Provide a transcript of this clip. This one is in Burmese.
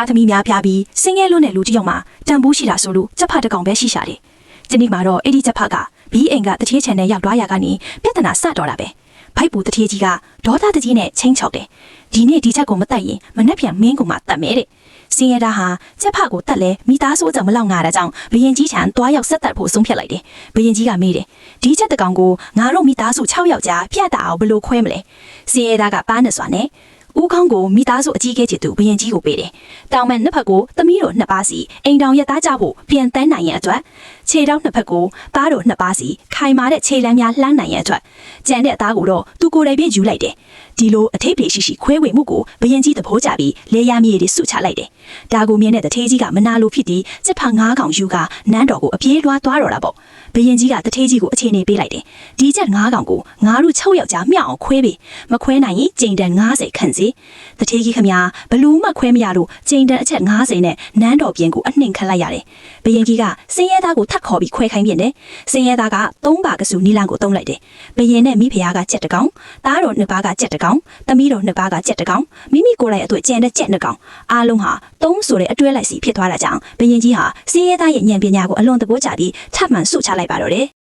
သားသမီးများပြပြီးဆင်းရဲလွန်းတဲ့လူတစ်ယောက်မှတန်ဖိုးရှိတာဆိုလို့ကြက်ဖတစ်ကောင်ပဲရှိရှာတယ်။ဒီနေ့မှာတော့အဲ့ဒီကြက်ဖကဘီးအိမ်ကတထေးချန်နဲ့ရောက်သွားရကနေပြဿနာစတော့တာပဲ။ဖိုက်ပူတထေးကြီးကဒေါသတကြီးနဲ့ချင်းချောက်တယ်။ဒီနေ့ဒီချက်ကိုမတက်ရင်မနှက်ပြန်မင်းကိုမှတတ်မယ်တဲ့။စင်းရတာဟာကြက်ဖကိုတက်လဲမိသားစုကြောင့်မလောက်ငါတာကြောင့်ဘရင်ကြီးချန်တွားရောက်ဆက်တက်ဖို့ဆုံးဖြတ်လိုက်တယ်။ဘရင်ကြီးကမေးတယ်။ဒီချက်တကောင်ကိုငါတို့မိသားစု6ယောက်ကြားပြတ်တာအောင်ဘယ်လိုခွဲမလဲ။စင်းရတာကပန်းနဲ့စွာနဲ့ဦးခေါင်းကိုမိသားစုအကြီးကဲချစ်သူဘရင်ကြီးကိုပေးတယ်။တောင်မဲ့နှစ်ဖက်ကိုသမီးတို့နှစ်ပါးစီအိမ်တောင်ရက်သားကြဖို့ပြန်တန်းနိုင်ရန်အတွက်ခြေထောက်နှစ်ဖက်ကိုသားတို့နှစ်ပါးစီခိုင်မာတဲ့ခြေလမ်းများလှမ်းနိုင်ရန်အတွက်ကြံတဲ့အသားကိုတော့သူကိုယ်တိုင်ပြယူလိုက်တယ်။ဒီလိုအထိပ်ပေရှိရှိခွဲဝေမှုကိုဘရင်ကြီးသဘောကျပြီးလေယာမြေတွေစုချလိုက်တယ်။ဒါကိုမြင်တဲ့တထေးကြီးကမနာလိုဖြစ်ပြီးစစ်ဖာ9ကောင်ယူကနန်းတော်ကိုအပြေးလွှားသွားတော့တာပေါ့။ဘရင်ကြီးကတထေးကြီးကိုအခြေအနေပေးလိုက်တယ်။ဒီချက်9ကောင်ကိုငါတို့6ယောက်ကြားမျှအောင်ခွဲပေးမခွဲနိုင်ရင်ကြိမ်တန်90ခန့်စီတထေးကြီးခမဘလူးမှခွဲမရလို့ကြိမ်တန်အချက်90နဲ့နန်းတော်ပြင်ကိုအနှင်ခံလိုက်ရတယ်။ဘရင်ကြီးကစင်းရဲသားကိုထပ်ခေါ်ပြီးခွဲခိုင်းပြင်တယ်။စင်းရဲသားက3ပါကစုနီလန်ကိုတုံးလိုက်တယ်။ဘရင်နဲ့မိဖုရားကကြက်တကောင်သားတော်2ပါးကကြက်တကောင်သမီးတော်2ပါးကကြက်တကောင်မိမိကိုယ်တိုင်အတွက်ကြံတဲ့ကြက်2ကောင်အားလုံးဟာ3ဆိုတဲ့အတွဲလိုက်စီဖြစ်သွားတာကြောင့်ဘရင်ကြီးဟာစင်းရဲသားရဲ့ဉာဏ်ပညာကိုအလွန်သဘောကျပြီးထပ်မံဆုချလိုက်ပါတော့တယ်